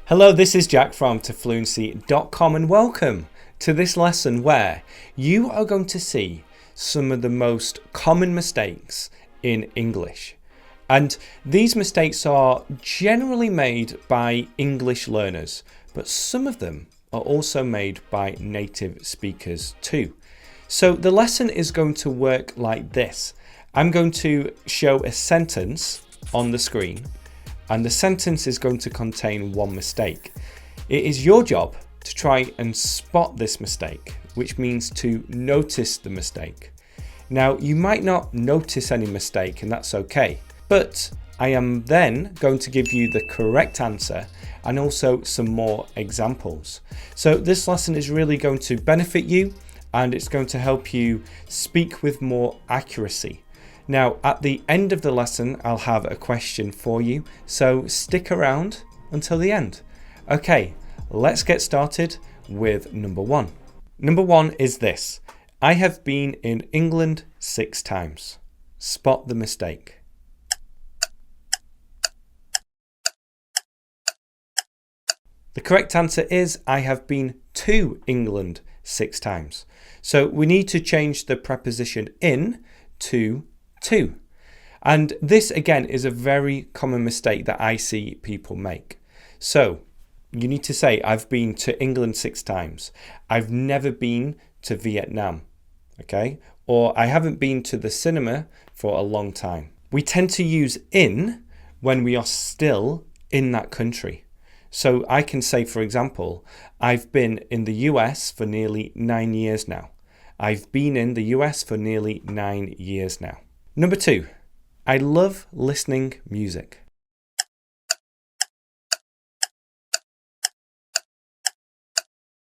Hello, this is Jack from Fluency.com and welcome to this lesson where you are going to see some of the most common mistakes in English. And these mistakes are generally made by English learners, but some of them are also made by native speakers too. So the lesson is going to work like this. I'm going to show a sentence on the screen, and the sentence is going to contain one mistake. It is your job to try and spot this mistake, which means to notice the mistake. Now, you might not notice any mistake, and that's okay, but I am then going to give you the correct answer and also some more examples. So this lesson is really going to benefit you, and it's going to help you speak with more accuracy. Now, at the end of the lesson, I'll have a question for you, so stick around until the end. Okay, let's get started with number one. Number one is this: I have been in England 6 times. Spot the mistake. The correct answer is I have been to England 6 times. So we need to change the preposition in to. And this again is a very common mistake that I see people make. So you need to say I've been to England 6 times. I've never been to Vietnam. Okay? Or I haven't been to the cinema for a long time. We tend to use in when we are still in that country. So I can say, for example, I've been in the US for nearly 9 years now. I've been in the US for nearly 9 years now. Number 2, I love listening music.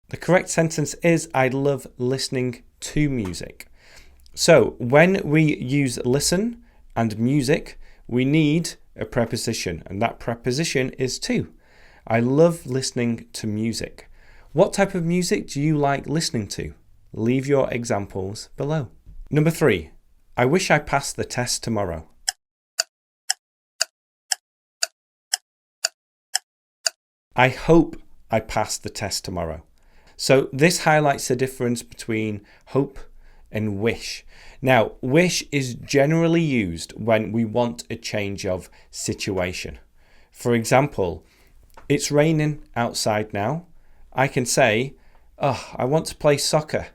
The correct sentence is I love listening to music. So when we use listen and music, we need a preposition, and that preposition is to. I love listening to music. What type of music do you like listening to? Leave your examples below. Number 3, I wish I passed the test tomorrow. I hope I pass the test tomorrow. So this highlights the difference between hope and wish. Now, wish is generally used when we want a change of situation. For example, it's raining outside now. I can say, I want to play soccer.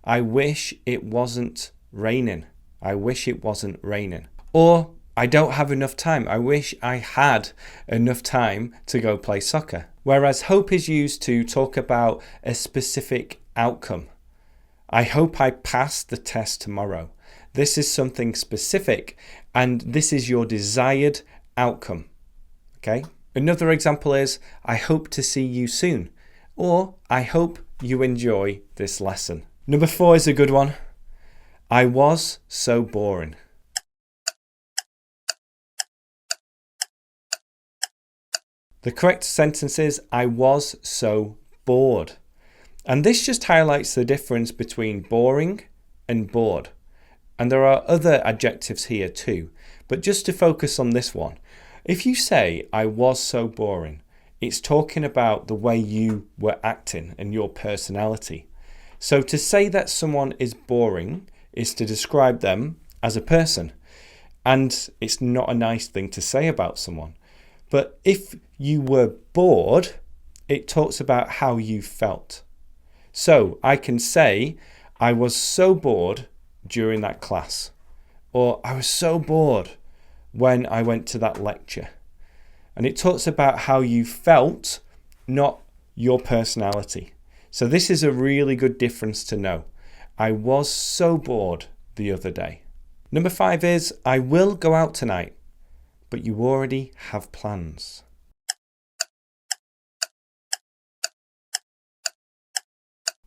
I wish it wasn't raining. I wish it wasn't raining. Or I don't have enough time. I wish I had enough time to go play soccer. Whereas hope is used to talk about a specific outcome. I hope I pass the test tomorrow. This is something specific, and this is your desired outcome. Okay? Another example is, I hope to see you soon. Or, I hope you enjoy this lesson. Number 4 is a good one. I was so boring. The correct sentence is I was so bored. And this just highlights the difference between boring and bored. And there are other adjectives here too, but just to focus on this one. If you say I was so boring, it's talking about the way you were acting and your personality. So to say that someone is boring is to describe them as a person. And it's not a nice thing to say about someone. But if you were bored, it talks about how you felt. So I can say, I was so bored during that class. Or I was so bored when I went to that lecture. And it talks about how you felt, not your personality. So this is a really good difference to know. I was so bored the other day. Number 5 is, I will go out tonight, but you already have plans.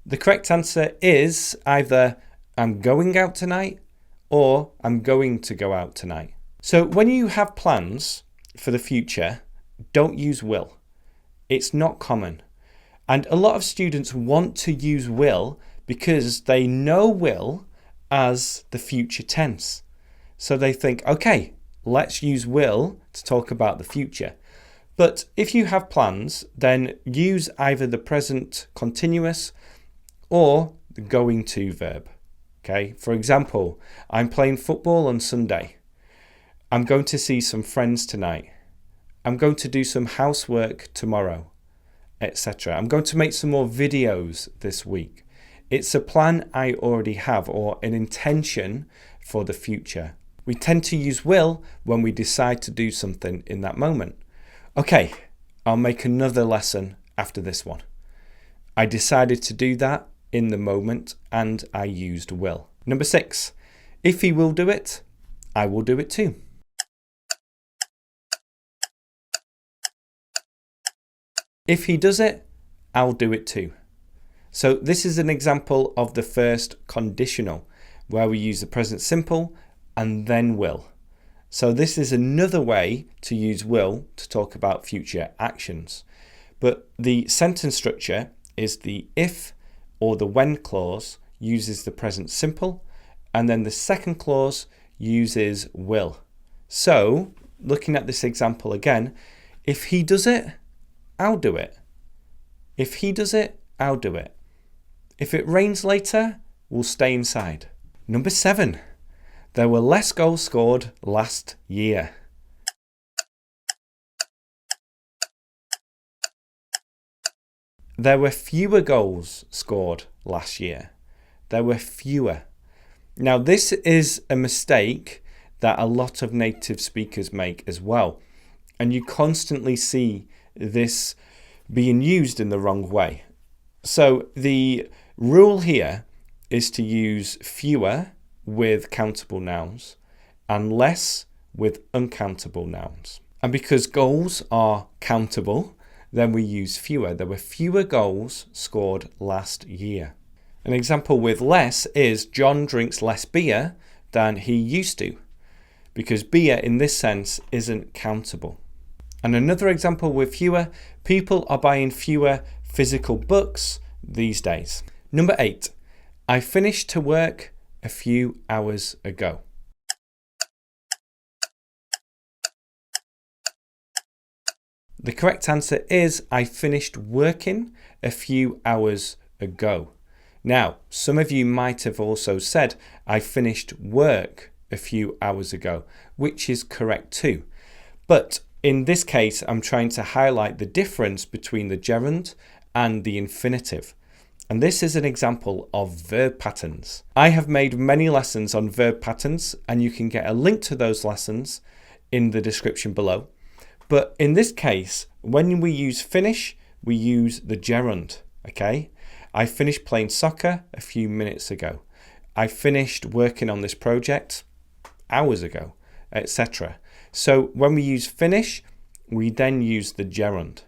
The correct answer is either I'm going out tonight or I'm going to go out tonight. So when you have plans for the future, don't use will. It's not common. And a lot of students want to use will because they know will as the future tense. So they think, okay, let's use will to talk about the future. But if you have plans, then use either the present continuous or the going to verb. Okay, for example, I'm playing football on Sunday. I'm going to see some friends tonight. I'm going to do some housework tomorrow, etc. I'm going to make some more videos this week. It's a plan I already have, or an intention for the future. We tend to use will when we decide to do something in that moment. Okay, I'll make another lesson after this one. I decided to do that in the moment and I used will. Number 6, if he will do it, I will do it too. If he does it, I'll do it too. So this is an example of the first conditional, where we use the present simple and then will. So this is another way to use will to talk about future actions. But the sentence structure is the if or the when clause uses the present simple, and then the second clause uses will. So looking at this example again, if he does it, I'll do it. If he does it, I'll do it. If it rains later, we'll stay inside. Number 7, there were less goals scored last year. There were fewer goals scored last year. There were fewer. Now, this is a mistake that a lot of native speakers make as well. And you constantly see this being used in the wrong way. So the rule here is to use fewer with countable nouns and less with uncountable nouns. And because goals are countable, then we use fewer. There were fewer goals scored last year. An example with less is John drinks less beer than he used to, because beer in this sense isn't countable. And another example with fewer, people are buying fewer physical books these days. Number 8, I finished to work a few hours ago. The correct answer is I finished working a few hours ago. Now, some of you might have also said I finished work a few hours ago, which is correct too. But in this case, I'm trying to highlight the difference between the gerund and the infinitive. And this is an example of verb patterns. I have made many lessons on verb patterns, and you can get a link to those lessons in the description below. But in this case, when we use finish, we use the gerund, okay? I finished playing soccer a few minutes ago. I finished working on this project hours ago, etc. So when we use finish, we then use the gerund.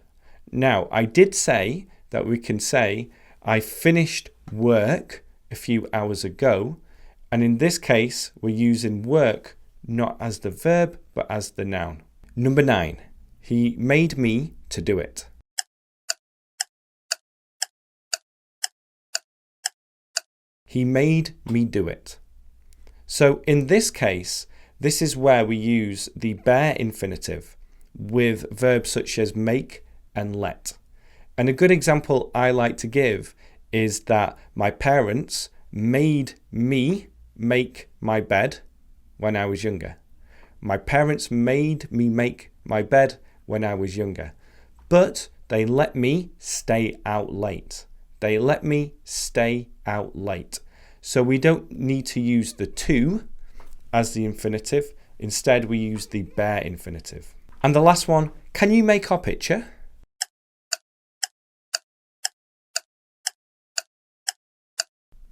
Now, I did say that we can say, I finished work a few hours ago. And in this case, we're using work not as the verb, but as the noun. Number 9, he made me to do it. He made me do it. So in this case, this is where we use the bare infinitive with verbs such as make and let. And a good example I like to give is that my parents made me make my bed when I was younger. My parents made me make my bed when I was younger, but they let me stay out late. They let me stay out late. So we don't need to use the to as the infinitive. Instead, we use the bare infinitive. And the last one, can you make our picture?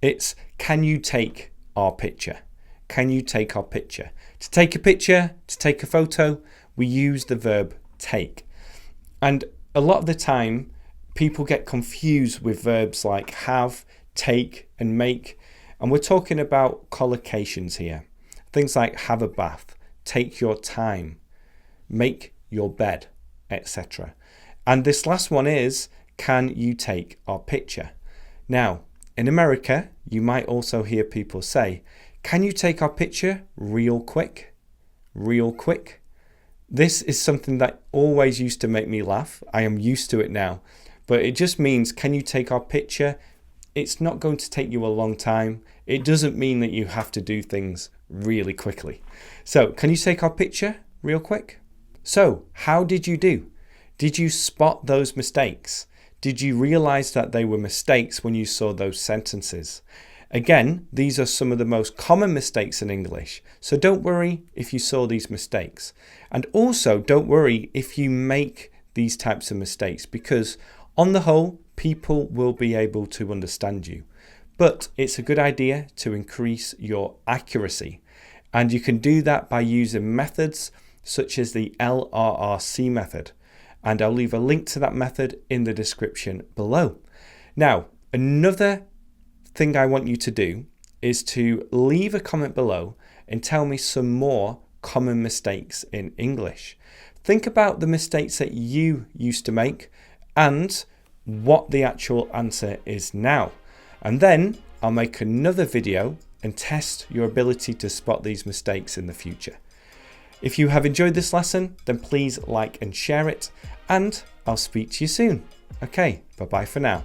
It's can you take our picture? Can you take our picture? To take a picture, to take a photo, we use the verb take. And a lot of the time, people get confused with verbs like have, take, and make. And we're talking about collocations here. Things like have a bath, take your time, make your bed, etc. And this last one is, can you take our picture? Now, in America, you might also hear people say, can you take our picture real quick? Real quick? This is something that always used to make me laugh. I am used to it now, but it just means, can you take our picture? It's not going to take you a long time. It doesn't mean that you have to do things really quickly. So can you take our picture real quick? So how did you do? Did you spot those mistakes? Did you realize that they were mistakes when you saw those sentences? Again, these are some of the most common mistakes in English. So don't worry if you saw these mistakes. And also don't worry if you make these types of mistakes, because on the whole, people will be able to understand you. But it's a good idea to increase your accuracy. And you can do that by using methods such as the LRRC method. And I'll leave a link to that method in the description below. Now, another thing I want you to do is to leave a comment below and tell me some more common mistakes in English. Think about the mistakes that you used to make and what the actual answer is now. And then I'll make another video and test your ability to spot these mistakes in the future. If you have enjoyed this lesson, then please like and share it, and I'll speak to you soon. Okay, bye-bye for now.